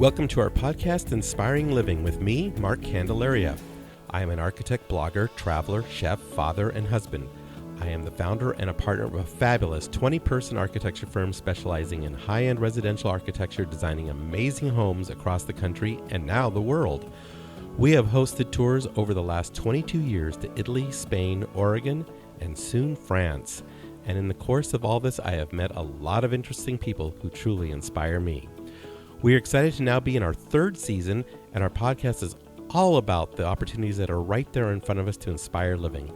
Welcome to our podcast, Inspiring Living, with me, Mark Candelaria. I am an architect, blogger, traveler, chef, father, and husband. I am the founder and a partner of a fabulous 20-person architecture firm specializing in high-end residential architecture, designing amazing homes across the country and now the world. We have hosted tours over the last 22 years to Italy, Spain, Oregon, and soon France. And in the course of all this, I have met a lot of interesting people who truly inspire me. We are excited to now be in our third season, and our podcast is all about the opportunities that are right there in front of us to inspire living.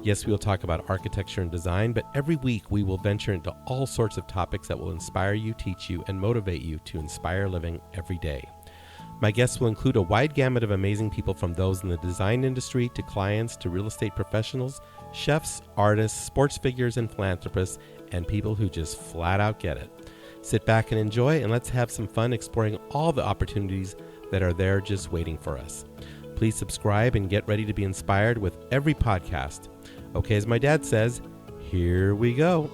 Yes, we will talk about architecture and design, but every week we will venture into all sorts of topics that will inspire you, teach you, and motivate you to inspire living every day. My guests will include a wide gamut of amazing people, from those in the design industry to clients to real estate professionals, chefs, artists, sports figures, and philanthropists, and people who just flat out get it. Sit back and enjoy, and let's have some fun exploring all the opportunities that are there just waiting for us. Please subscribe and get ready to be inspired with every podcast. Okay, as my dad says, here we go.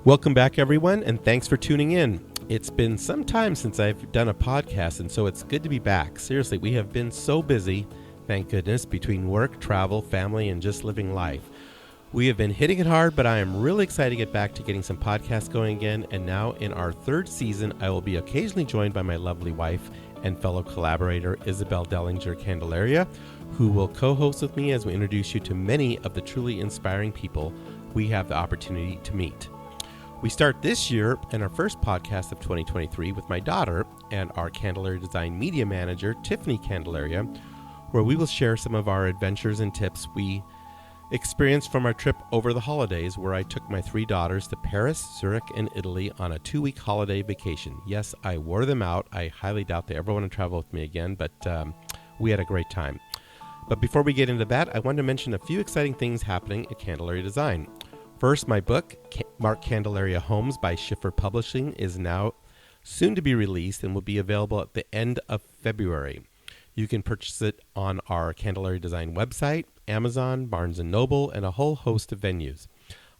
Welcome back, everyone, and thanks for tuning in. It's been some time since I've done a podcast, and so it's good to be back. Seriously, we have been so busy, thank goodness, between work, travel, family, and just living life. We have been hitting it hard, but I am really excited to get back to getting some podcasts going again. And now in our third season, I will be occasionally joined by my lovely wife and fellow collaborator, Isabel Dellinger Candelaria, who will co-host with me as we introduce you to many of the truly inspiring people we have the opportunity to meet. We start this year in our first podcast of 2023 with my daughter and our Candelaria Design Media Manager, Tiffany Candelaria, where we will share some of our adventures and tips we experienced from our trip over the holidays, where I took my three daughters to Paris, Zurich, and Italy on a 2-week holiday vacation. Yes, I wore them out. I highly doubt they ever want to travel with me again, but we had a great time. But before we get into that, I wanted to mention a few exciting things happening at Candelaria Design. First, my book, Mark Candelaria Homes by Schiffer Publishing, is now soon to be released and will be available at the end of February. You can purchase it on our Candelaria Design website, Amazon, Barnes & Noble, and a whole host of venues.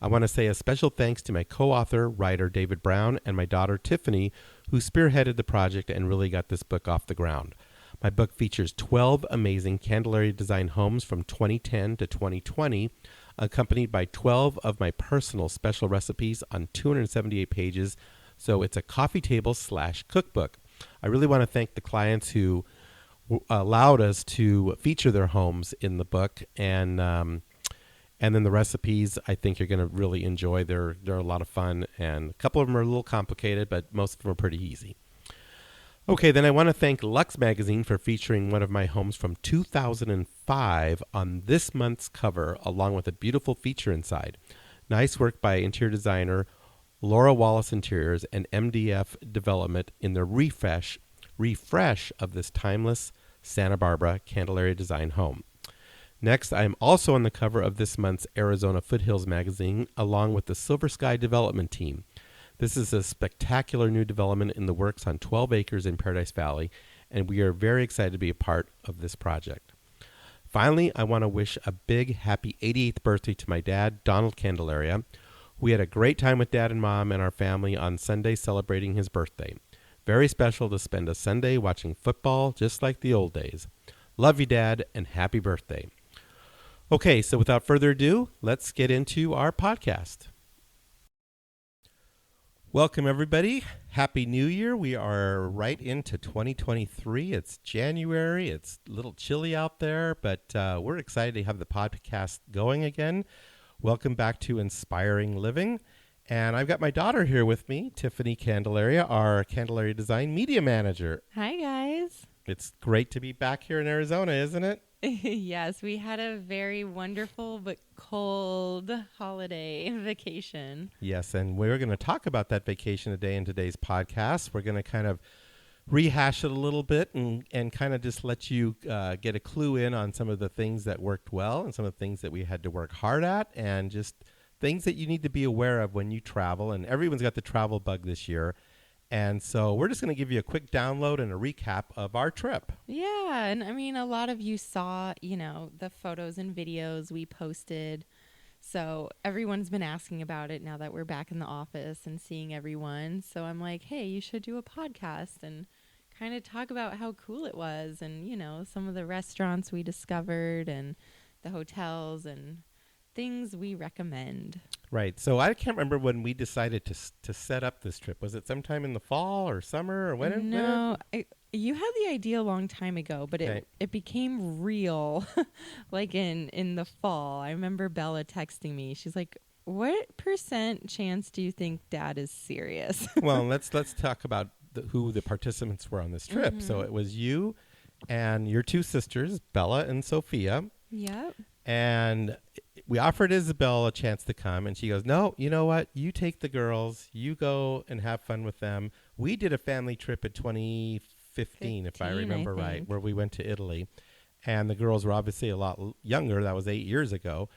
I want to say a special thanks to my co-author, writer David Brown, and my daughter Tiffany, who spearheaded the project and really got this book off the ground. My book features 12 amazing Candelaria Design homes from 2010 to 2020, accompanied by 12 of my personal special recipes on 278 pages, so it's a coffee table / cookbook. I really want to thank the clients who allowed us to feature their homes in the book, and then the recipes I think you're going to really enjoy. They're a lot of fun, and a couple of them are a little complicated, but most of them are pretty easy. Okay, then I want to thank Lux Magazine for featuring one of my homes from 2005 on this month's cover, along with a beautiful feature inside. Nice work by interior designer Laura Wallace Interiors and MDF Development in the refresh of this timeless Santa Barbara Candelaria Design home. Next, I am also on the cover of this month's Arizona Foothills magazine, along with the Silver Sky Development team. This is a spectacular new development in the works on 12 acres in Paradise Valley, and we are very excited to be a part of this project. Finally, I want to wish a big happy 88th birthday to my dad, Donald Candelaria. We had a great time with Dad and Mom and our family on Sunday celebrating his birthday. Very special to spend a Sunday watching football, just like the old days. Love you, Dad, and happy birthday. Okay, so without further ado, let's get into our podcast. Welcome, everybody. Happy New Year. We are right into 2023. It's January. It's a little chilly out there, but we're excited to have the podcast going again. Welcome back to Inspiring Living. And I've got my daughter here with me, Tiffany Candelaria, our Candelaria Design Media Manager. Hi, guys. It's great to be back here in Arizona, isn't it? Yes, we had a very wonderful but cold holiday vacation. Yes, and we're going to talk about that vacation today in today's podcast. We're going to kind of rehash it a little bit and kind of just let you get a clue in on some of the things that worked well and some of the things that we had to work hard at, and just things that you need to be aware of when you travel. And everyone's got the travel bug this year. And so we're just going to give you a quick download and a recap of our trip. Yeah. And I mean, a lot of you saw, the photos and videos we posted So everyone's been asking about it now that we're back in the office and seeing everyone. So I'm like, hey, you should do a podcast and kind of talk about how cool it was and, some of the restaurants we discovered and the hotels and things we recommend. Right. So I can't remember when we decided to set up this trip. Was it sometime in the fall or summer or when? No, you had the idea a long time ago, but it became real like in the fall. I remember Bella texting me. She's like, what % chance do you think Dad is serious? Well, let's talk about who the participants were on this trip. So it was you and your two sisters, Bella and Sophia. Yep. And we offered Isabel a chance to come, and she goes, no, you know what? You take the girls. You go and have fun with them. We did a family trip in 2015, if I remember right, where we went to Italy. And the girls were obviously a lot younger. That was 8 years ago.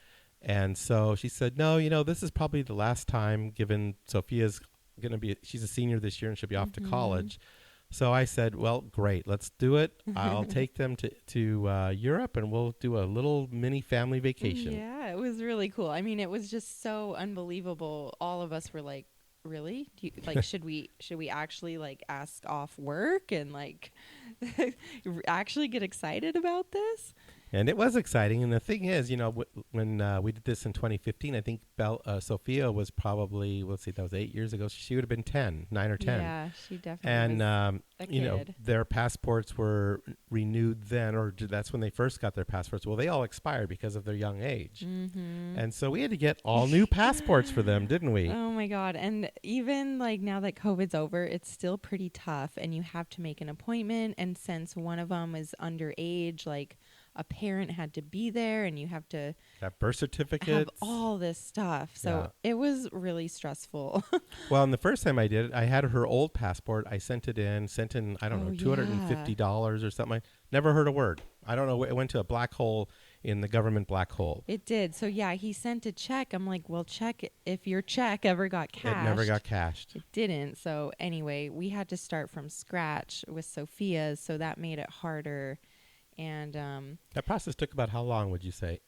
And so she said, no, this is probably the last time, given Sophia's going to be, she's a senior this year and she'll be off to college. So I said, well, great, let's do it. I'll take them to Europe and we'll do a little mini family vacation. Yeah, it was really cool. I mean, it was just so unbelievable. All of us were like, really? Should we actually ask off work and actually get excited about this? And it was exciting. And the thing is, when we did this in 2015, I think Sophia was probably, that was 8 years ago. She would have been 9 or 10. Yeah, she definitely was a kid. Their passports were renewed then, or that's when they first got their passports. Well, they all expired because of their young age. Mm-hmm. And so we had to get all new passports for them, didn't we? Oh, my God. And even now that COVID's over, it's still pretty tough. And you have to make an appointment. And since one of them is underage, a parent had to be there and you have to have birth certificates, have all this stuff. So it was really stressful. Well, and the first time I did it, I had her old passport. I sent in, I don't know, $250 or something. Never heard a word. I don't know. It went to a black hole in the government black hole. It did. So he sent a check. I'm like, well, check if your check ever got cashed. It never got cashed. It didn't. So anyway, we had to start from scratch with Sophia's. So that made it harder. And that process took about how long, would you say?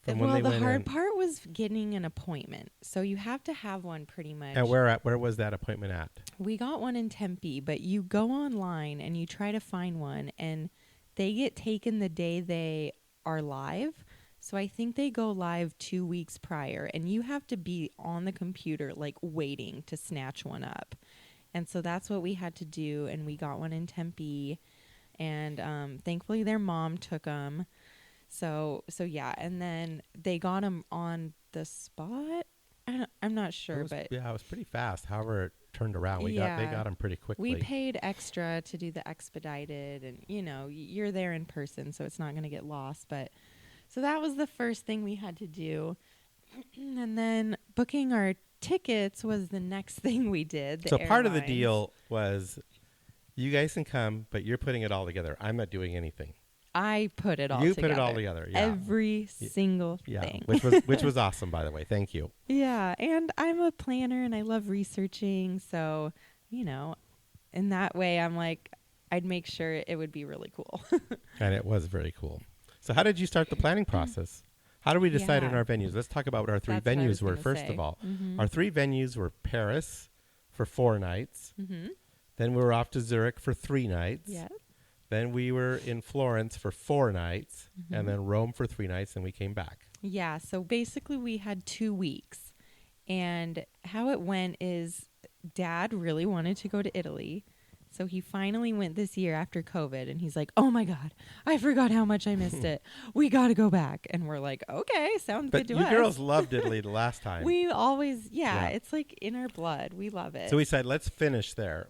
The hard part was getting an appointment. So you have to have one pretty much. And where was that appointment at? We got one in Tempe, but you go online and you try to find one, and they get taken the day they are live. So I think they go live 2 weeks prior, and you have to be on the computer waiting to snatch one up. And so that's what we had to do, and we got one in Tempe. And thankfully their mom took them. So yeah. And then they got them on the spot. I'm not sure, but it was pretty fast. However, it turned around. They got them pretty quickly. We paid extra to do the expedited, and you're there in person, so it's not going to get lost. But so that was the first thing we had to do. And then booking our tickets was the next thing we did. So part of the deal was, you guys can come, but you're putting it all together. I'm not doing anything. I put it all together. You put it all together, yeah. Every single thing. Which was awesome, by the way. Thank you. Yeah, and I'm a planner, and I love researching. So, in that way, I'm like, I'd make sure it would be really cool. And it was very cool. So how did you start the planning process? How did we decide on our venues? Let's talk about what our three venues were, first of all. Mm-hmm. Our three venues were Paris for 4 nights. Mm-hmm. Then we were off to Zurich for 3 nights. Yeah. Then we were in Florence for 4 nights, and then Rome for 3 nights, and we came back. Yeah, so basically we had 2 weeks. And how it went is Dad really wanted to go to Italy. So he finally went this year after COVID, and he's like, oh, my God, I forgot how much I missed it. We got to go back. And we're like, okay, sounds good to us. But you girls loved Italy the last time. We always, it's in our blood. We love it. So we said, let's finish there.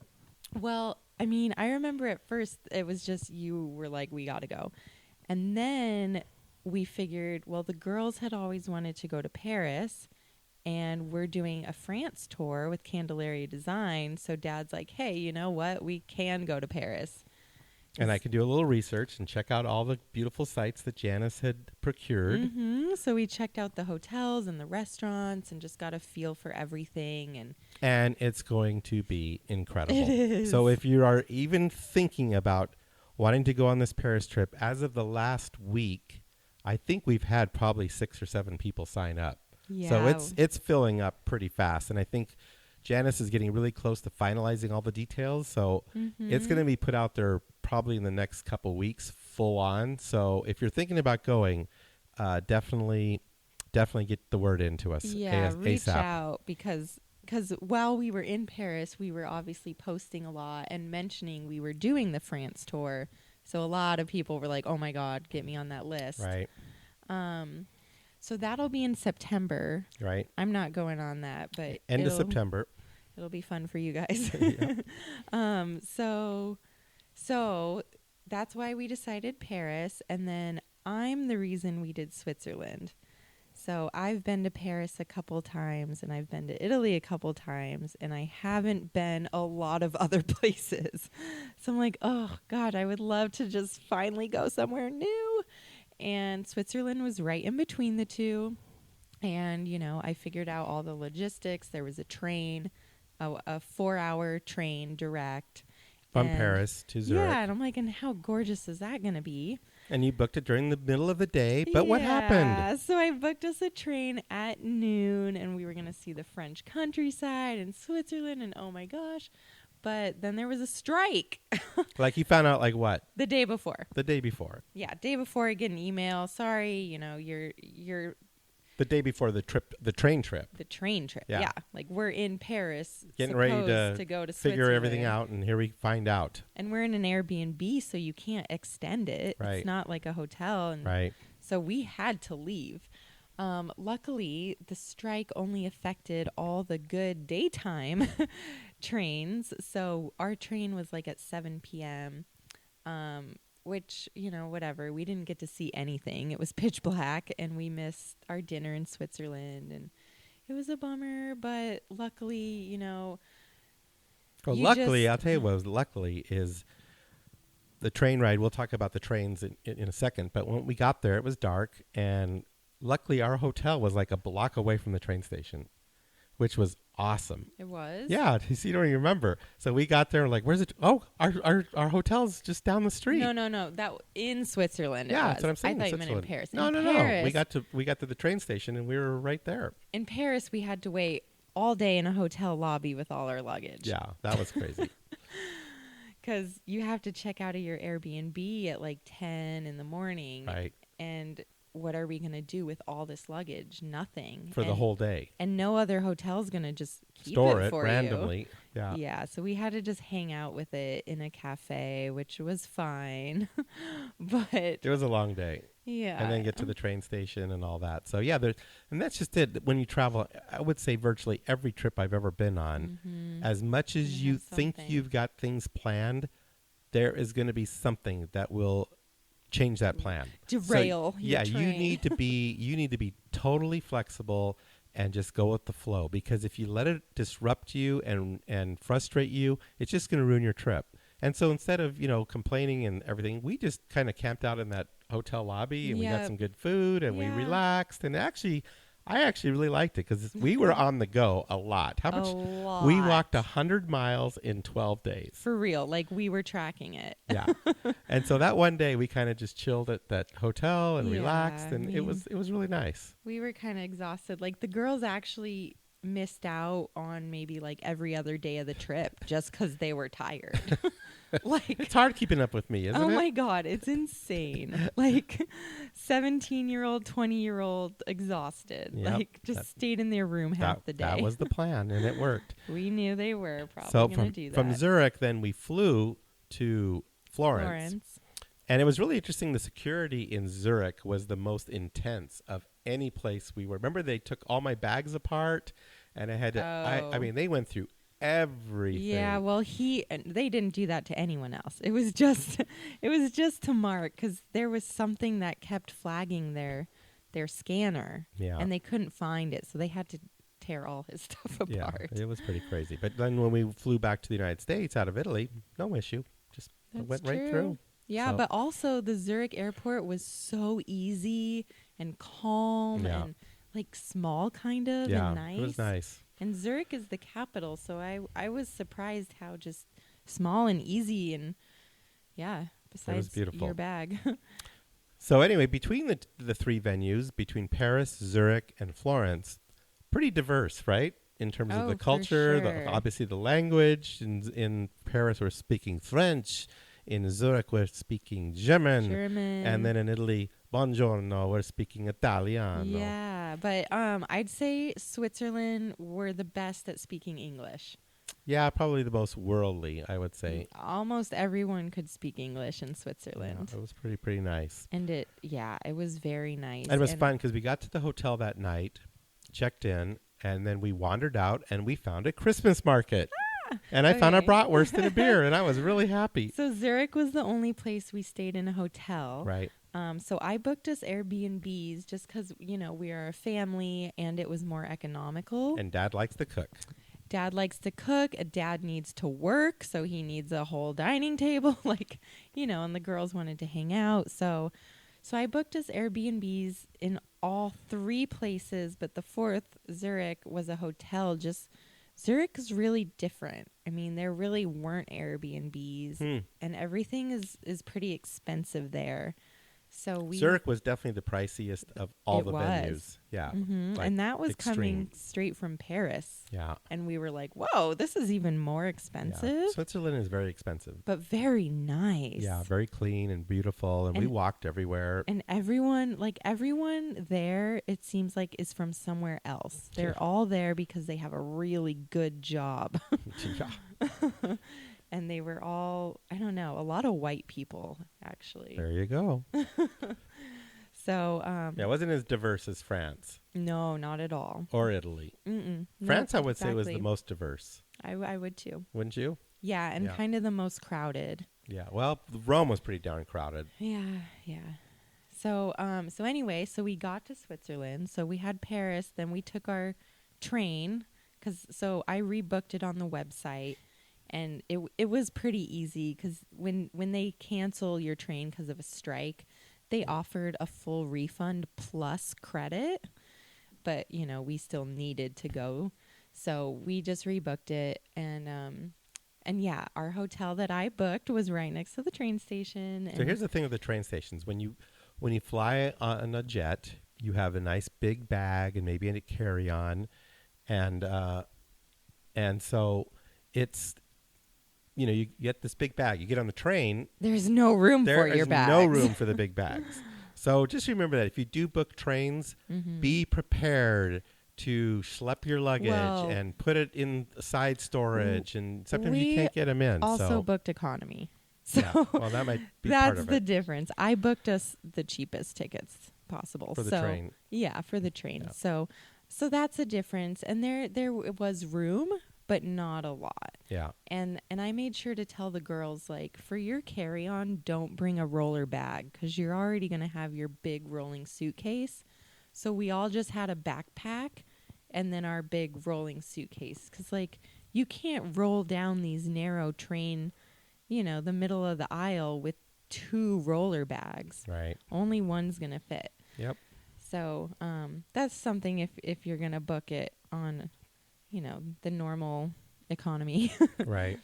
Well, I mean, I remember at first it was just you were like, we got to go. And then we figured, well, the girls had always wanted to go to Paris, and we're doing a France tour with Candelaria Design. So Dad's like, hey, you know what? We can go to Paris. And I could do a little research and check out all the beautiful sites that Janice had procured. Mm-hmm. So we checked out the hotels and the restaurants and just got a feel for everything. And it's going to be incredible. It is. So if you are even thinking about wanting to go on this Paris trip, as of the last week, I think we've had probably 6 or 7 people sign up. Yeah. So it's filling up pretty fast. And I think Janice is getting really close to finalizing all the details. So it's going to be put out there probably in the next couple weeks, full on. So if you're thinking about going, definitely get the word into us. Yeah, reach ASAP. out because while we were in Paris, we were obviously posting a lot and mentioning we were doing the France tour. So a lot of people were like, "Oh my God, get me on that list." Right. So that'll be in September. Right. I'm not going on that, but End of September. It'll be fun for you guys. Yeah. So that's why we decided Paris, and then I'm the reason we did Switzerland. So I've been to Paris a couple times, and I've been to Italy a couple times, and I haven't been a lot of other places. So I'm like, oh God, I would love to just finally go somewhere new. And Switzerland was right in between the two. And, you know, I figured out all the logistics. There was a train, a 4-hour train direct. From Paris to Zurich. Yeah, and I'm like, and how gorgeous is that going to be? And you booked it during the middle of the day. But what happened? So I booked us a train at noon, and we were going to see the French countryside and Switzerland, and oh my gosh. But then there was a strike. Like you found out like what? The day before. The day before. Yeah, day before I get an email. Sorry, you know, you're the day before the train trip. The train trip. Yeah. Like we're in Paris getting ready to go to figure everything out, and here we find out. And we're in an Airbnb, so you can't extend it. Right. It's not like a hotel. And right. So we had to leave. Luckily, the strike only affected all the good daytime trains. So our train was like at 7 p.m., which, you know, whatever. We didn't get to see anything. It was pitch black, and we missed our dinner in Switzerland. And it was a bummer, but luckily, you know. Well, luckily, I'll tell you what was luckily is the train ride. We'll talk about the trains in a second. But when we got there, it was dark, and luckily, our hotel was like a block away from the train station, which was awesome. It was? Yeah, you don't even remember. So we got there, like, where's it? Oh, our hotel's just down the street. No. That in Switzerland. Yeah, that's what I'm saying. I thought you meant in Paris. No. Paris, We got to the train station, and we were right there. In Paris, we had to wait all day in a hotel lobby with all our luggage. Yeah, that was crazy. Because you have to check out of your Airbnb at like 10 in the morning. Right. And what are we going to do with all this luggage? Nothing. For the whole day. And no other hotel's going to just keep store it for randomly. You. Yeah. Yeah. So we had to just hang out with it in a cafe, which was fine. But it was a long day. Yeah. And then get to the train station and all that. So, yeah, and that's just it. When you travel, I would say virtually every trip I've ever been on, as much as you think you've got things planned, there is going to be something that will change that plan. Derail. So, your train. you need to be totally flexible and just go with the flow, because if you let it disrupt you and frustrate you, it's just going to ruin your trip. And so instead of, complaining and everything, we just kind of camped out in that hotel lobby, and we got some good food, and we relaxed. And I actually really liked it because we were on the go a lot. How much? A lot. We walked 100 miles in 12 days. For real. Like we were tracking it. Yeah. And so that one day we kind of just chilled at that hotel and relaxed, and it was really nice. We were kind of exhausted. Like the girls actually missed out on maybe like every other day of the trip just because they were tired. Like it's hard keeping up with me, isn't it? Oh my God, it's insane. Like 17-year-old, 20-year-old exhausted. Yep, like just stayed in their room half the day. That was the plan, and it worked. We knew they were probably to going do that. From Zurich, then we flew to Florence. And it was really interesting. The security in Zurich was the most intense of any place we were. Remember, they took all my bags apart, and I had to. I mean, they went through everything. Yeah, well, they didn't do that to anyone else. It was just to Mark, because there was something that kept flagging their scanner, and they couldn't find it, so they had to tear all his stuff apart. Yeah, it was pretty crazy. But then when we flew back to the United States out of Italy, no issue, just went right through. Yeah, but also the Zurich airport was so easy and calm and like small kind of and nice. It was nice. And Zurich is the capital, so I was surprised how just small and easy and besides beautiful. your bag. So anyway, between the three venues, between Paris, Zurich, and Florence, pretty diverse, right? In terms of the for culture, sure. obviously the language. In Paris, we're speaking French. In Zurich, we're speaking German. And then in Italy, buongiorno, we're speaking Italiano. Yeah, but I'd say Switzerland were the best at speaking English. Yeah, probably the most worldly, I would say. Almost everyone could speak English in Switzerland. Yeah, it was pretty nice. And it was very nice. And it was fun because we got to the hotel that night, checked in, and then we wandered out and we found a Christmas market. And I found a bratwurst and a beer, and I was really happy. So Zurich was the only place we stayed in a hotel. Right. So I booked us AirBnBs just because, we are a family and it was more economical. And Dad likes to cook. Dad likes to cook. Dad needs to work, so he needs a whole dining table, and the girls wanted to hang out. So I booked us Airbnbs in all three places, but the fourth, Zurich, was a hotel. Zurich is really different. I mean, there really weren't Airbnbs, and everything is pretty expensive there. So Zurich was definitely the priciest of all the venues. Yeah. Like and that was coming straight from Paris. Yeah. And we were like, whoa, this is even more expensive. Yeah. Switzerland is very expensive. But very nice. Yeah, very clean and beautiful. And we walked everywhere. And everyone there, it seems like, is from somewhere else. They're all there because they have a really good job. Yeah. And they were all, I don't know, a lot of white people, actually. There you go. So, it wasn't as diverse as France. No, not at all. Or Italy. France, I would say, was the most diverse. I would too. Wouldn't you? Yeah, and kind of the most crowded. Yeah, well, Rome was pretty darn crowded. Yeah. So anyway, so we got to Switzerland. So we had Paris. Then we took our train so I rebooked it on the website. And it was pretty easy because when they cancel your train because of a strike, they offered a full refund plus credit. But, we still needed to go. So we just rebooked it. And yeah, our hotel that I booked was right next to the train station. So here's the thing with the train stations. When you fly on a jet, you have a nice big bag and maybe a carry-on. And so it's... you get this big bag. You get on the train. There's no room for your bags. There is no room for the big bags. So just remember that if you do book trains, be prepared to schlep your luggage and put it in side storage. And sometimes you can't get them in. Also booked economy. So well, that might be part of it. That's the difference. I booked us the cheapest tickets possible. For the train. Yeah, for the train. Yeah. So that's a difference. And there was room, but not a lot. Yeah. And I made sure to tell the girls, for your carry-on, don't bring a roller bag because you're already going to have your big rolling suitcase. So we all just had a backpack and then our big rolling suitcase because, you can't roll down these narrow train, the middle of the aisle with 2 roller bags. Right. Only one's going to fit. Yep. So that's something if you're going to book it on... the normal economy. Right.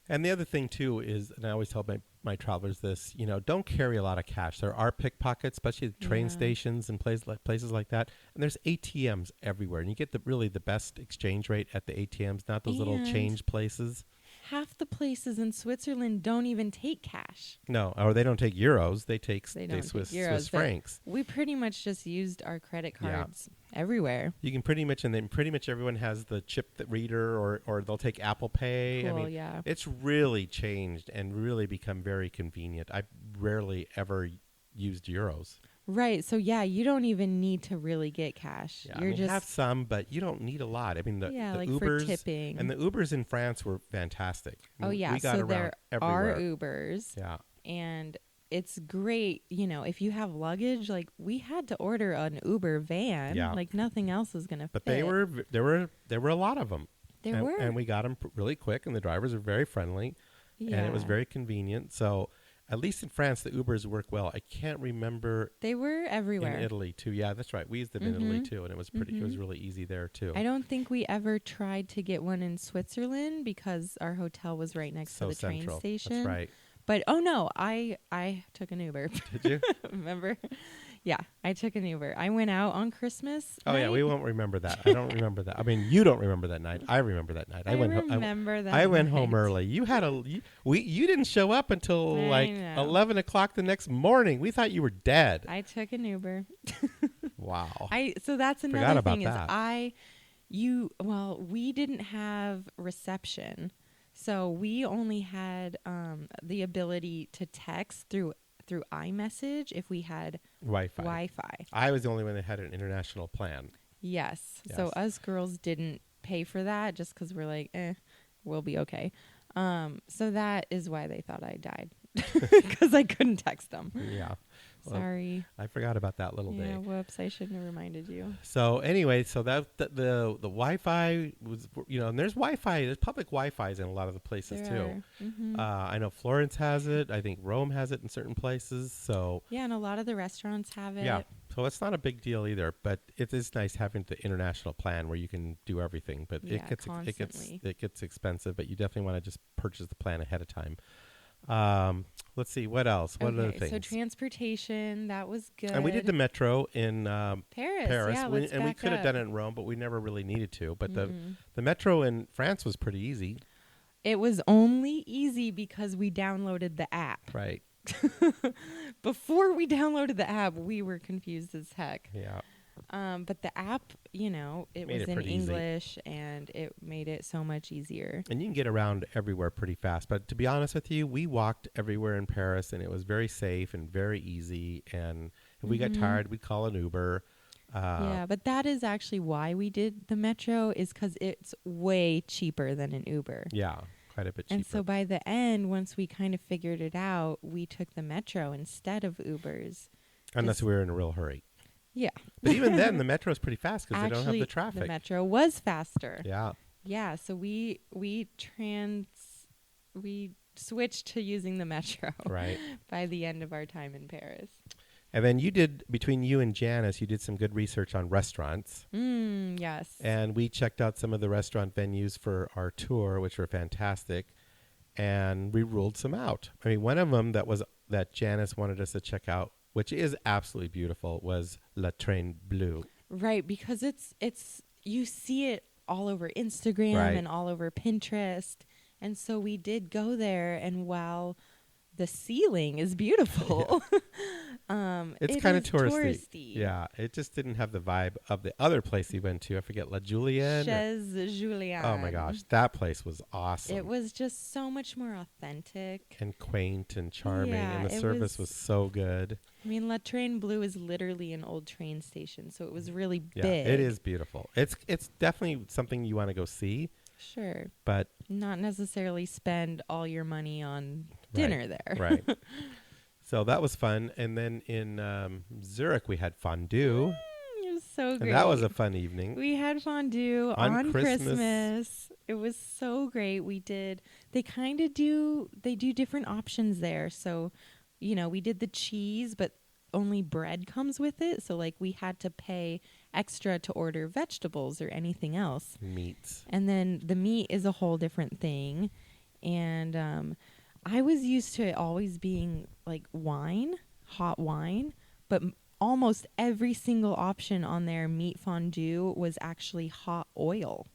And the other thing, too, is, and I always tell my travelers this, don't carry a lot of cash. There are pickpockets, especially at train stations and places like that. And there's ATMs everywhere. And you get the best exchange rate at the ATMs, not those little change places. Half the places in Switzerland don't even take cash. No, or they don't take euros. They take Swiss francs. We pretty much just used our credit cards everywhere. You can pretty much everyone has the chip reader, or they'll take Apple Pay. Cool, I mean, it's really changed and really become very convenient. I rarely ever used euros. Right. So, you don't even need to really get cash. Yeah, you have some, but you don't need a lot. I mean, the Ubers for tipping. And the Ubers in France were fantastic. I mean, we got around there everywhere. Are Ubers. Yeah. And it's great, if you have luggage, we had to order an Uber van. Yeah. Nothing else is going to fit. But there were a lot of them. There were. And we got them really quick, and the drivers were very friendly. Yeah. And it was very convenient. So... At least in France, the Ubers work well. I can't remember. They were everywhere. In Italy, too. Yeah, that's right. We used them in Italy, too, and it was it was really easy there, too. I don't think we ever tried to get one in Switzerland because our hotel was right next to the train station. That's right. But oh no, I took an Uber. Did you? Remember? Yeah, I took an Uber. I went out on Christmas Oh, night. yeah, we won't remember that. I don't remember that. I mean, you don't remember that night. I remember that night. I remember that I went night. home early. You had you didn't show up until I like know. 11 o'clock the next morning. We thought you were dead. I took an Uber. Wow. So that's Forgot another about thing that. we didn't have reception. So we only had the ability to text through iMessage if we had Wi-Fi. I was the only one that had an international plan. Yes. So us girls didn't pay for that just because we're like, we'll be okay. So that is why they thought I died, because I couldn't text them. Yeah. Well, Sorry. I forgot about that little day. Yeah, whoops. I shouldn't have reminded you. So anyway, so that the Wi-Fi was, and there's Wi-Fi, there's public Wi-Fi's in a lot of the places too. Mm-hmm. I know Florence has it. I think Rome has it in certain places. So yeah, and a lot of the restaurants have it. yeah, so it's not a big deal either. But it is nice having the international plan where you can do everything. But Yeah, it gets expensive. But you definitely want to just purchase the plan ahead of time. Let's see, what else? What other things? So transportation, that was good. And we did the metro in Paris. Yeah, and we could have done it in Rome, but we never really needed to. But the metro in France was pretty easy. It was only easy because we downloaded the app. Right. Before we downloaded the app, we were confused as heck. Yeah. But the app, it was in English, and it made it so much easier. And you can get around everywhere pretty fast. But to be honest with you, we walked everywhere in Paris, and it was very safe and very easy. And if we got tired, we'd call an Uber. Yeah, but that is actually why we did the metro, is because it's way cheaper than an Uber. Yeah, quite a bit cheaper. And so by the end, once we kind of figured it out, we took the metro instead of Ubers. Unless we were in a real hurry. Yeah. But even then, the metro is pretty fast because they don't have the traffic. The metro was faster. Yeah. Yeah. So we switched to using the metro. Right. By the end of our time in Paris. And then between you and Janice, you did some good research on restaurants. Yes. And we checked out some of the restaurant venues for our tour, which were fantastic. And we ruled some out. I mean, one of them that Janice wanted us to check out, which is absolutely beautiful, was La Train Bleue. Right, because it's you see it all over Instagram and all over Pinterest. And so we did go there, and while the ceiling is beautiful, it's kind of touristy. Yeah, it just didn't have the vibe of the other place we went to. I forget, La Julienne. Chez Julien. Oh my gosh, that place was awesome. It was just so much more authentic. And quaint and charming, and the service was so good. I mean, La Train Bleue is literally an old train station, so it was really big. Yeah, it is beautiful. It's definitely something you want to go see. Sure. But not necessarily spend all your money on dinner there. Right. So that was fun. And then in Zurich, we had fondue. It was so great. And that was a fun evening. We had fondue on Christmas. It was so great. They do different options there. So, we did the cheese, but only bread comes with it. So we had to pay extra to order vegetables or anything else. Meats. And then the meat is a whole different thing. And I was used to it always being hot wine, but almost every single option on their meat fondue was actually hot oil.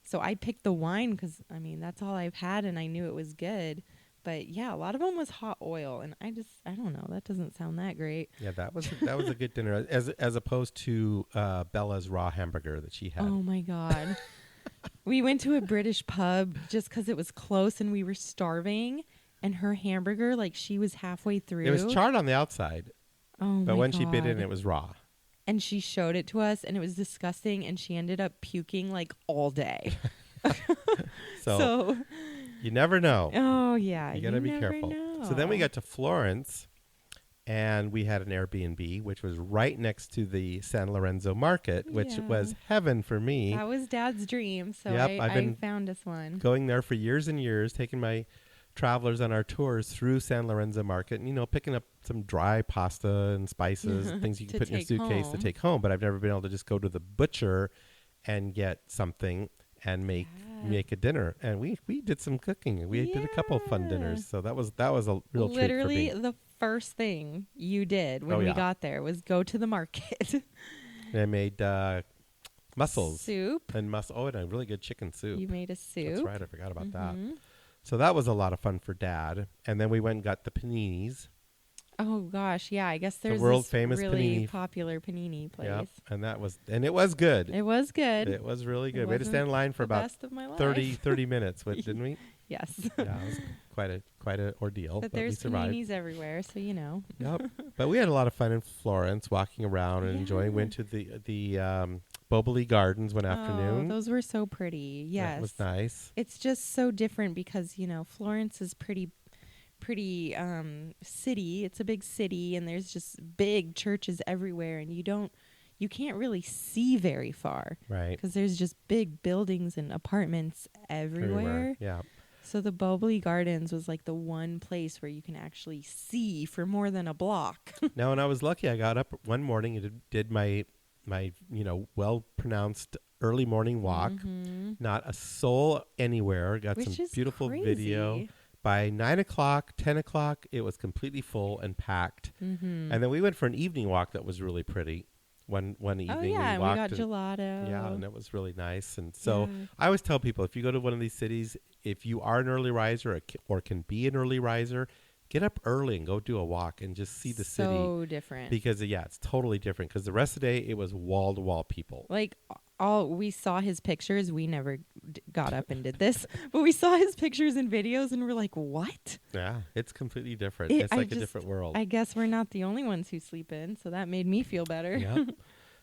So I picked the wine because, that's all I've had, and I knew it was good. But yeah, a lot of them was hot oil, and I don't know. That doesn't sound that great. Yeah, that was a good dinner, as opposed to Bella's raw hamburger that she had. Oh my God. We went to a British pub just because it was close and we were starving, and her hamburger, she was halfway through. It was charred on the outside. Oh my God. But when she bit in, it was raw. And she showed it to us, and it was disgusting, and she ended up puking all day. So you never know. Oh, yeah. You got to be careful. Know. So then we got to Florence, and we had an Airbnb, which was right next to the San Lorenzo market, which was heaven for me. That was Dad's dream, so I found us one. Going there for years and years, taking my travelers on our tours through San Lorenzo market, and, picking up some dry pasta and spices, things you can put in your suitcase to take home. But I've never been able to just go to the butcher and get something. and make a dinner. And we did some cooking. We did a couple of fun dinners. So that was a real treat for me. Literally the first thing you did when we got there was go to the market. And I made mussels. Soup. And and a really good chicken soup. You made a soup. That's right. I forgot about that. So that was a lot of fun for Dad. And then we went and got the paninis. Oh gosh, yeah. I guess there's the world this famous really popular panini place. Yep. And it was good. It was good. It was really good. We had to stand in line for about 30 minutes, didn't we? Yes. Yeah, it was quite an ordeal. But we there's survived. paninis everywhere, so you know. Yep. But we had a lot of fun in Florence, walking around and enjoying. Went to the Boboli Gardens one afternoon. Those were so pretty. Yes. That was nice. It's just so different because, Florence is pretty city. It's a big city, and there's just big churches everywhere, and you can't really see very far. Right. Because there's just big buildings and apartments everywhere. Yeah. So the Boboli Gardens was like the one place where you can actually see for more than a block. No, and I was lucky. I got up one morning and did my well-pronounced early morning walk. Not a soul anywhere. Got Which some is beautiful crazy. video. By 9 o'clock, 10 o'clock, it was completely full and packed. And then we went for an evening walk that was really pretty. One evening Oh, yeah, we walked. we got gelato. Yeah, and it was really nice. And so I always tell people, if you go to one of these cities, if you are an early riser or can be an early riser, get up early and go do a walk and just see the city. So different. Because, it's totally different. Because the rest of the day, it was wall-to-wall people. Like, we saw his pictures. We never got up and did this. But we saw his pictures and videos, and we're like, what? Yeah, it's completely different. It's like a different world. I guess we're not the only ones who sleep in, so that made me feel better. Yep.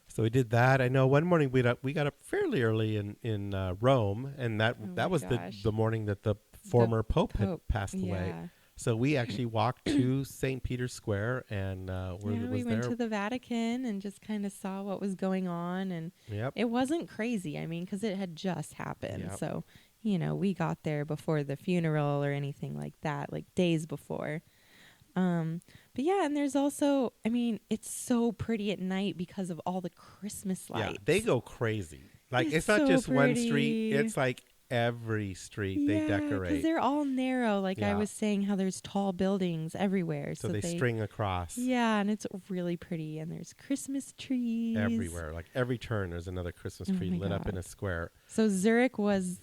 So we did that. I know one morning we got up fairly early in Rome, and that was the morning that the former Pope had passed away. So we actually walked to St. Peter's Square, and we went to the Vatican and just kind of saw what was going on, and it wasn't crazy. I mean, because it had just happened. Yep. So, we got there before the funeral or anything like that, like days before. But yeah, and there's also, I mean, it's so pretty at night because of all the Christmas lights. Yeah, they go crazy. Like it's not so just one pretty. street; it's like every street they decorate. Because they're all narrow. Like I was saying, how there's tall buildings everywhere. So they string across. Yeah, and it's really pretty. And there's Christmas trees everywhere. Like every turn, there's another Christmas tree lit up in a square. So Zurich was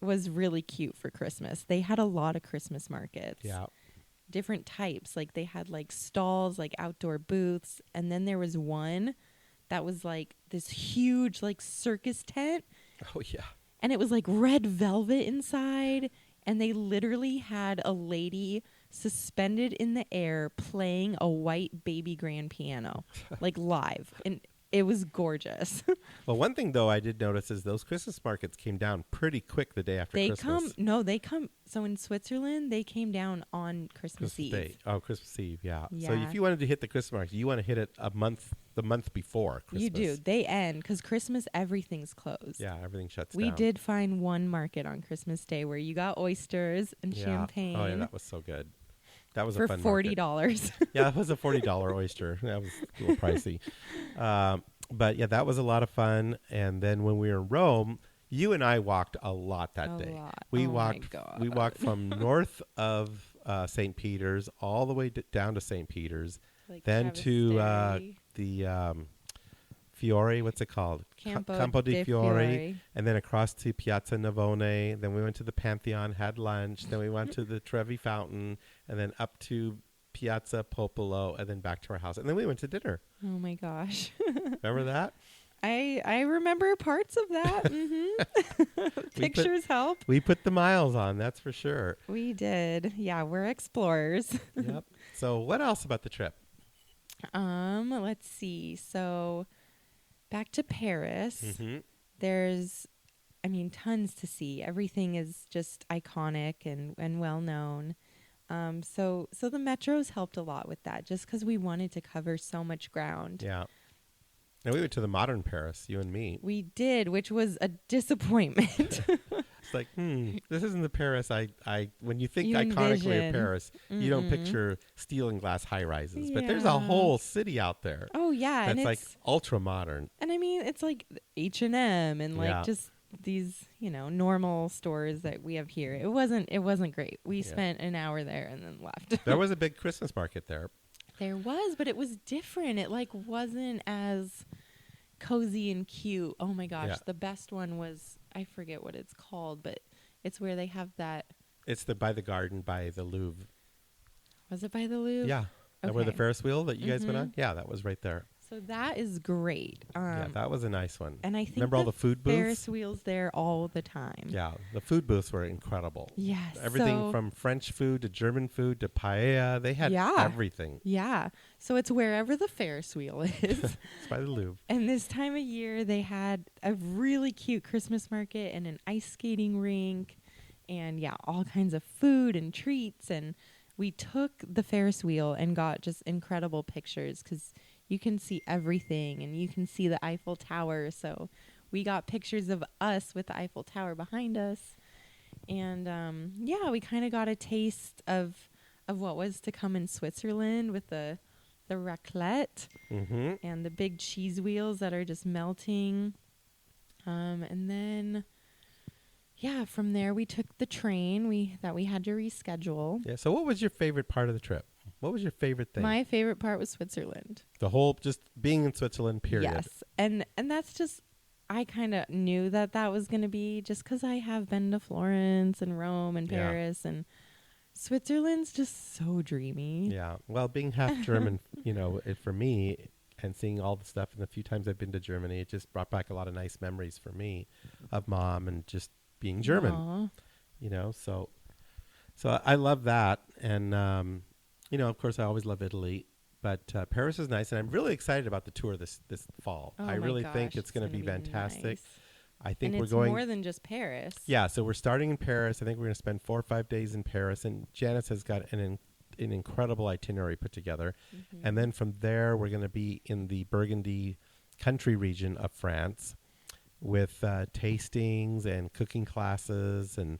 really cute for Christmas. They had a lot of Christmas markets. Yeah. Different types. Like they had like stalls, like outdoor booths. And then there was one that was like this huge like circus tent. Oh, yeah. And it was like red velvet inside. And they literally had a lady suspended in the air playing a white baby grand piano, like live. And it was gorgeous. Well, one thing, though, I did notice is those Christmas markets came down pretty quick the day after Christmas. They come. So in Switzerland, they came down on Christmas Eve. Day. Oh, Christmas Eve, yeah. So if you wanted to hit the Christmas market, you want to hit it the month before Christmas. You do. They end because Christmas, everything's closed. Yeah, everything shuts down. We did find one market on Christmas Day where you got oysters and champagne. Oh, yeah, that was so good. That was for a fun $40. Yeah, it was a $40 oyster. That was a little pricey. But yeah, that was a lot of fun. And then when we were in Rome, you and I walked a lot that day. We walked from north of St. Peter's all the way down to St. Peter's, like then to the Fiore, what's it called? Campo di Fiore, and then across to Piazza Navone. Then we went to the Pantheon, had lunch. Then we went to the Trevi Fountain, and then up to Piazza Popolo, and then back to our house. And then we went to dinner. Oh, my gosh. Remember that? I remember parts of that. Mm-hmm. Pictures help. We put the miles on, that's for sure. We did. Yeah, we're explorers. Yep. So what else about the trip? Let's see. So back to Paris. Mm-hmm. There's, tons to see. Everything is just iconic and well known. So the metros helped a lot with that, just because we wanted to cover so much ground. Yeah. And we went to the modern Paris, you and me. We did, which was a disappointment. It's like, this isn't the Paris when you think iconically of Paris, you don't picture steel and glass high rises. Yeah. But there's a whole city out there. Oh, yeah. That's like ultra modern. And it's like H&M and like just these, normal stores that we have here. It wasn't great. We spent an hour there and then left. There was a big Christmas market there. There was, but it was different. It wasn't as cozy and cute. Oh my gosh. Yeah. The best one was, I forget what it's called, but it's where they have that. It's by the garden by the Louvre. Was it by the Louvre? Yeah. Okay. Where the Ferris wheel that you guys went on? Yeah, that was right there. So that is great. Yeah, that was a nice one. And I think remember all the food booths? Ferris wheels there all the time. Yeah, the food booths were incredible. Yes. Everything from French food to German food to paella. They had everything. Yeah. So it's wherever the Ferris wheel is. It's by the Louvre. And this time of year, they had a really cute Christmas market and an ice skating rink and, all kinds of food and treats. And we took the Ferris wheel and got just incredible pictures because you can see everything and you can see the Eiffel Tower. So we got pictures of us with the Eiffel Tower behind us. And, we kind of got a taste of what was to come in Switzerland with the raclette and the big cheese wheels that are just melting. And then, from there we took the train that we had to reschedule. Yeah. So what was your favorite part of the trip? What was your favorite thing? My favorite part was Switzerland. The whole, just being in Switzerland, period. Yes. And that's just, I kind of knew that was going to be just because I have been to Florence and Rome and Paris and Switzerland's just so dreamy. Yeah. Well, being half German, for me and seeing all the stuff and the few times I've been to Germany, it just brought back a lot of nice memories for me of Mom and just being German, so I love that. And, of course I always love Italy, but Paris is nice. And I'm really excited about the tour this fall. I really think it's going to be fantastic. Nice. I think and we're it's going more than just Paris. Yeah. So we're starting in Paris. I think we're going to spend 4 or 5 days in Paris, and Janice has got an incredible itinerary put together. And then from there, we're going to be in the Burgundy country region of France with tastings and cooking classes, and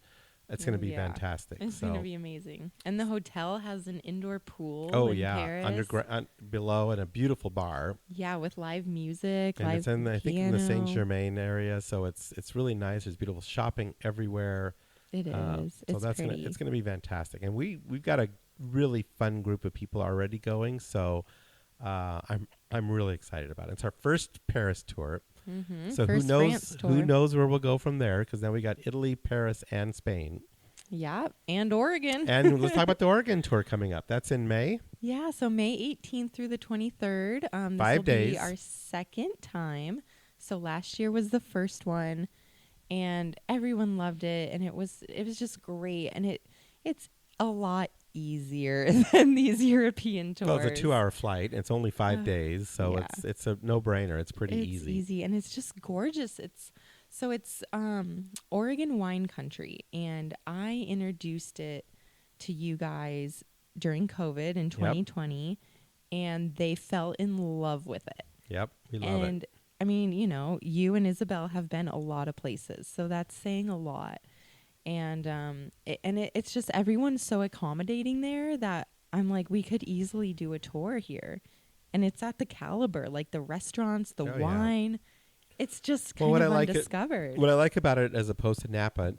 it's going to be fantastic. It's going to be amazing. And the hotel has an indoor pool. Oh, in yeah. Paris. Underground, below, and a beautiful bar. Yeah, with live music, and live it's in, piano. I think, in the Saint Germain area, so it's really nice. There's beautiful shopping everywhere. It is. So it's that's pretty. It's going to be fantastic. And we've got a really fun group of people already going, so I'm really excited about it. It's our first Paris tour. So First who knows where we'll go from there, because now we got Italy, Paris, and Spain. Yeah, and Oregon. And let's talk about the Oregon tour coming up. That's in May. Yeah, so May 18th through the 23rd. 5 days. This will be our second time. So last year was the first one, and everyone loved it, and it was just great. And it's a lot easier than these European tours. Well, it's a 2-hour flight. It's only 5 days, so it's a no-brainer. It's pretty easy. It's easy, and it's just gorgeous. It's Oregon wine country, and I introduced it to you guys during COVID in 2020, and they fell in love with it. Yep, we love it. And I mean, you and Isabel have been a lot of places, so that's saying a lot. And it's just everyone's so accommodating there that I'm like, we could easily do a tour here. And it's at the caliber, like the restaurants, the wine. It's just kind of undiscovered. What I like about it as opposed to Napa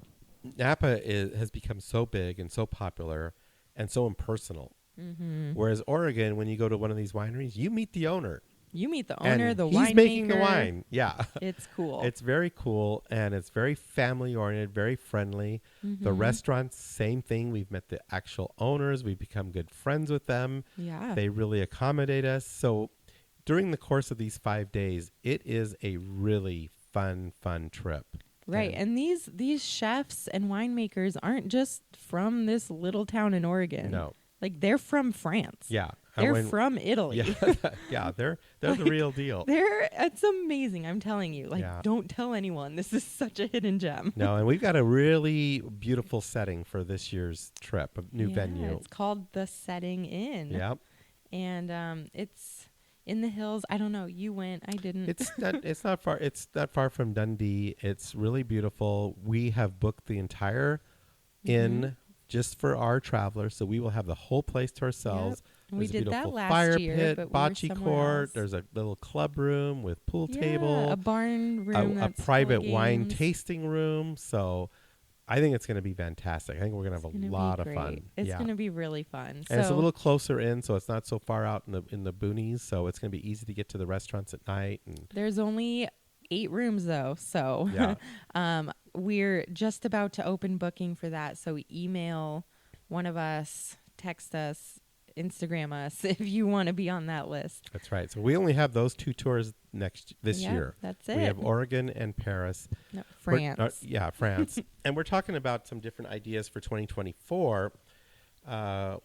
has become so big and so popular and so impersonal. Whereas Oregon, when you go to one of these wineries, you meet the owner. You meet the owner, the winemaker. He's making the wine. Yeah. It's cool. It's very cool, and it's very family-oriented, very friendly. The restaurants, same thing. We've met the actual owners. We've become good friends with them. Yeah. They really accommodate us. So during the course of these 5 days, it is a really fun trip. Right. And these chefs and winemakers aren't just from this little town in Oregon. No. Like, they're from France. Yeah. They're from Italy. Yeah, yeah, they're the real deal. It's amazing, I'm telling you. Like, don't tell anyone. This is such a hidden gem. No, and we've got a really beautiful setting for this year's trip, a new venue. It's called the Setting Inn. Yep. And it's in the hills. I don't know. You went. I didn't. It's not far. It's not far from Dundee. It's really beautiful. We have booked the entire inn just for our travelers. So we will have the whole place to ourselves. Yep. We There's a did that beautiful last fire year, pit, but we were bocce somewhere court. else. There's a little club room with pool Yeah, table, a barn room, a that's private full of wine games. tasting room. So I think it's going to be fantastic. I think we're going to have a lot of fun. It's going to be really fun. And it's a little closer in, so it's not so far out in the boonies. So it's going to be easy to get to the restaurants at night. And there's only 8 rooms though, so yeah. we're just about to open booking for that. So email one of us, text us, Instagram us if you want to be on that list. That's right. So we only have those 2 tours this year. That's it. We have Oregon and Paris. No, France. France. And we're talking about some different ideas for 2024.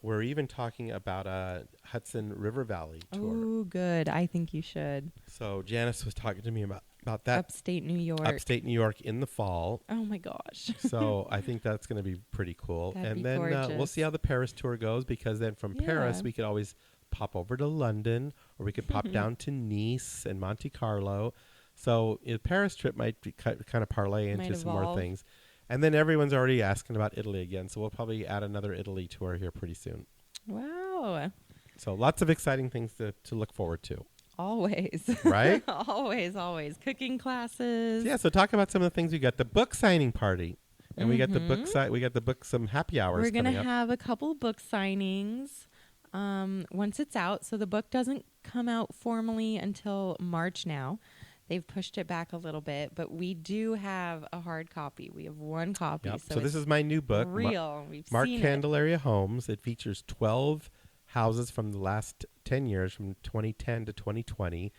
We're even talking about a Hudson River Valley tour. Oh, good. I think you should. So Janice was talking to me about that. Upstate New York. Upstate New York in the fall. Oh my gosh. So I think that's going to be pretty cool. That'd be then we'll gorgeous. see how the Paris tour goes, because then from Paris we could always pop over to London, or we could pop down to Nice and Monte Carlo. So the Paris trip might be kind of parlay into some more things. And then everyone's already asking about Italy again, so we'll probably add another Italy tour here pretty soon. Wow. So lots of exciting things to look forward to. Always. Right? Always. Cooking classes. Yeah, so talk about some of the things. We got the book signing party. And we got the book some happy hours. We're going to coming up. have a couple book signings once it's out. So the book doesn't come out formally until March now. They've pushed it back a little bit, but we do have a hard copy. We have 1 copy. Yep. So this is my new book. Real. We've Mark seen Candelaria Homes. It features 12 houses from the last 10 years, from 2010 to 2020.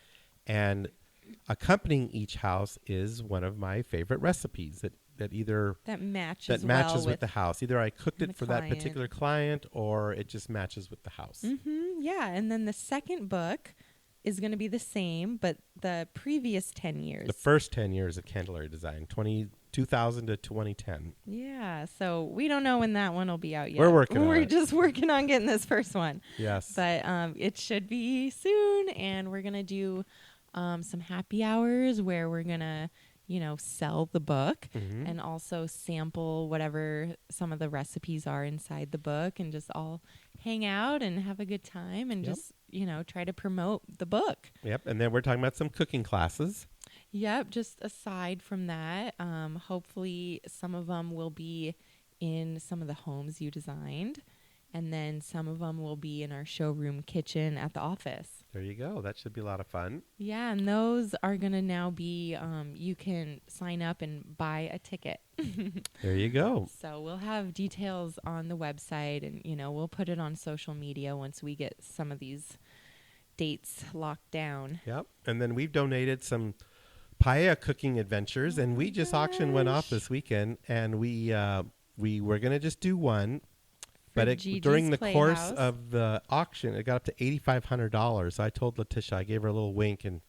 And accompanying each house is one of my favorite recipes that matches with the house. Either I cooked it for that particular client, or it just matches with the house. Mm-hmm. Yeah. And then the second book is going to be the same, but the previous 10 years. The first 10 years of Candelaria Design, 2000 to 2010. Yeah, so we don't know when that one will be out yet. We're just working on getting this first one. Yes. But it should be soon, and we're going to do some happy hours where we're going to, sell the book and also sample whatever some of the recipes are inside the book, and just all hang out and have a good time and just, try to promote the book. Yep. And then we're talking about some cooking classes. Yep. Just aside from that, hopefully some of them will be in some of the homes you designed, and then some of them will be in our showroom kitchen at the office. There you go. That should be a lot of fun. Yeah, and those are going to now be, you can sign up and buy a ticket. There you go. So we'll have details on the website, and, we'll put it on social media once we get some of these dates locked down. Yep. And then we've donated some paella cooking adventures, and we just auction went off this weekend, and we were going to just do one. But during the course of the auction, it got up to $8,500. So I told Letitia, I gave her a little wink, and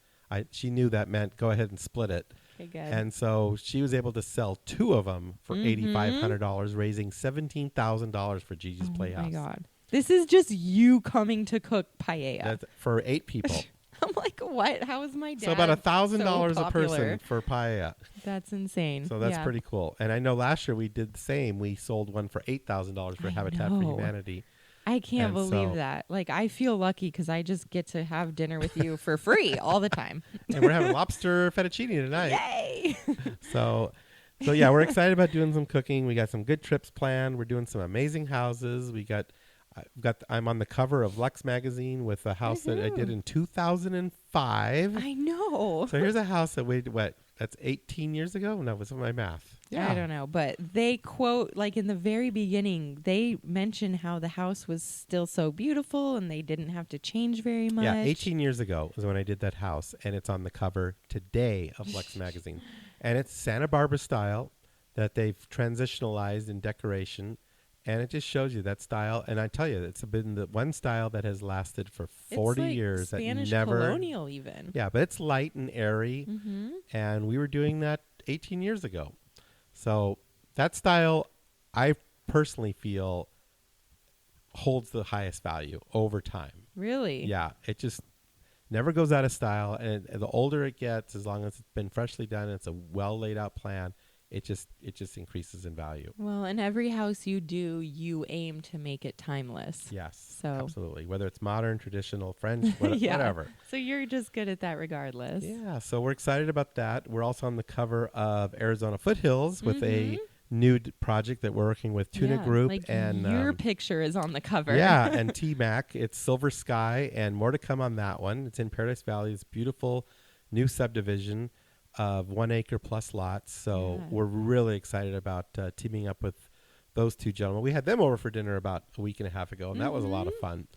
she knew that meant go ahead and split it. Okay, good. And so she was able to sell 2 of them for $8,500, raising $17,000 for Gigi's Playhouse. Oh my God. This is just you coming to cook paella. That's for 8 people. I'm like, what? How is my dad So about $1,000 so a person for paella. That's insane. So that's pretty cool. And I know last year we did the same. We sold one for $8,000 for Habitat for Humanity. I can't believe that. Like, I feel lucky because I just get to have dinner with you for free all the time. And we're having lobster fettuccine tonight. Yay! So yeah, we're excited about doing some cooking. We got some good trips planned. We're doing some amazing houses. I'm on the cover of Lux magazine with a house that I did in 2005. I know. So here's a house that that's 18 years ago? No, what's my math? Yeah. I don't know, but they quote, like in the very beginning, they mention how the house was still so beautiful and they didn't have to change very much. Yeah, 18 years ago was when I did that house, and it's on the cover today of Lux magazine. And it's Santa Barbara style that they've transitionalized in decoration. And it just shows you that style. And I tell you, it's been the one style that has lasted for 40 years. Spanish that never, colonial even. Yeah, but it's light and airy. And we were doing that 18 years ago. So that style, I personally feel, holds the highest value over time. Really? Yeah, it just never goes out of style. And the older it gets, as long as it's been freshly done, it's a well laid out plan, it just increases in value. Well, and every house you do, you aim to make it timeless. Yes, So absolutely. Whether it's modern, traditional, French, yeah. whatever. So you're just good at that regardless. Yeah, so we're excited about that. We're also on the cover of Arizona Foothills with a new project that we're working with Tuna Group. Like and your picture is on the cover. Yeah, and T-Mac. It's Silver Sky, and more to come on that one. It's in Paradise Valley. It's beautiful new subdivision of 1 acre plus lots. So we're really excited about teaming up with those two gentlemen. We had them over for dinner about a week and a half ago, and that was a lot of fun.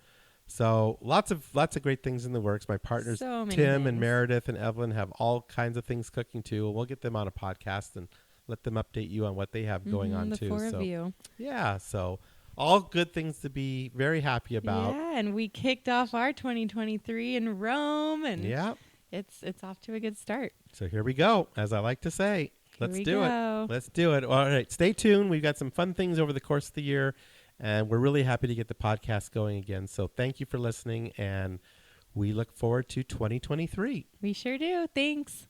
So lots of great things in the works. My partners Tim and Meredith and Evelyn have all kinds of things cooking too. We'll get them on a podcast and let them update you on what they have going on too. The four of you. Yeah, so all good things to be very happy about. Yeah, and we kicked off our 2023 in Rome, and it's off to a good start. So here we go, as I like to say. Let's do it. Let's do it. All right, stay tuned. We've got some fun things over the course of the year, and we're really happy to get the podcast going again. So thank you for listening, and we look forward to 2023. We sure do. Thanks.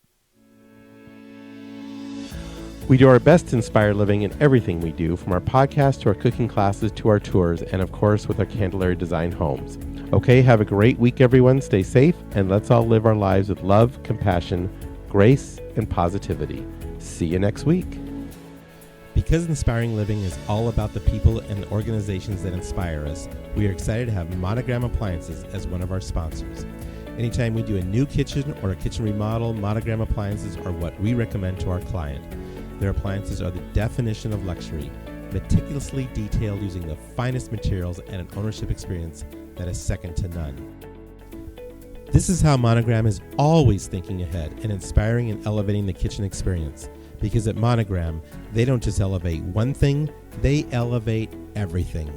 We do our best to inspire living in everything we do, from our podcast to our cooking classes to our tours, and of course with our Candelaria Design homes. Okay, have a great week, everyone. Stay safe, and let's all live our lives with love, compassion, grace, and positivity. See you next week. Because Inspiring Living is all about the people and the organizations that inspire us, we are excited to have Monogram Appliances as one of our sponsors. Anytime we do a new kitchen or a kitchen remodel, Monogram Appliances are what we recommend to our client. Their appliances are the definition of luxury, meticulously detailed using the finest materials and an ownership experience that is second to none. This is how Monogram is always thinking ahead and inspiring and elevating the kitchen experience. Because at Monogram, they don't just elevate one thing, they elevate everything.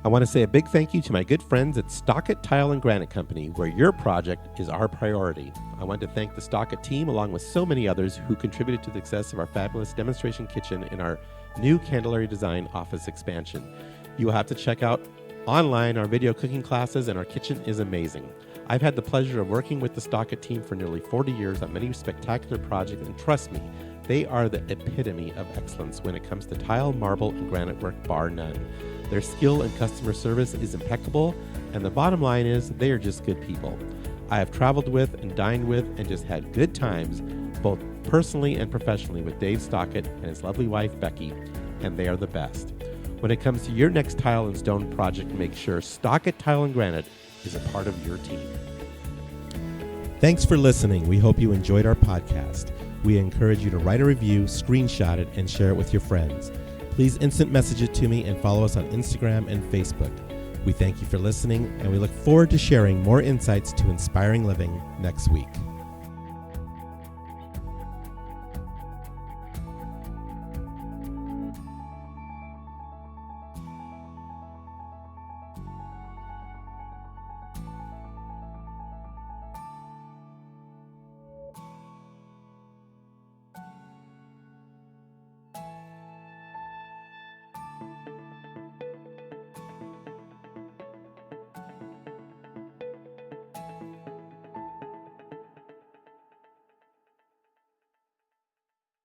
I want to say a big thank you to my good friends at Stockett Tile and Granite Company, where your project is our priority. I want to thank the Stockett team, along with so many others who contributed to the success of our fabulous demonstration kitchen in our new Candelaria Design office expansion. You will have to check out online our video cooking classes, and our kitchen is amazing. I've had the pleasure of working with the Stockett team for nearly 40 years on many spectacular projects, and trust me, they are the epitome of excellence when it comes to tile, marble, and granite work, bar none. Their skill and customer service is impeccable, and the bottom line is they are just good people. I have traveled with and dined with and just had good times, both personally and professionally, with Dave Stockett and his lovely wife, Becky, and they are the best. When it comes to your next tile and stone project, make sure Stockett Tile and Granite is a part of your team. Thanks for listening. We hope you enjoyed our podcast. We encourage you to write a review, screenshot it, and share it with your friends. Please instant message it to me and follow us on Instagram and Facebook. We thank you for listening, and we look forward to sharing more insights to inspiring living next week.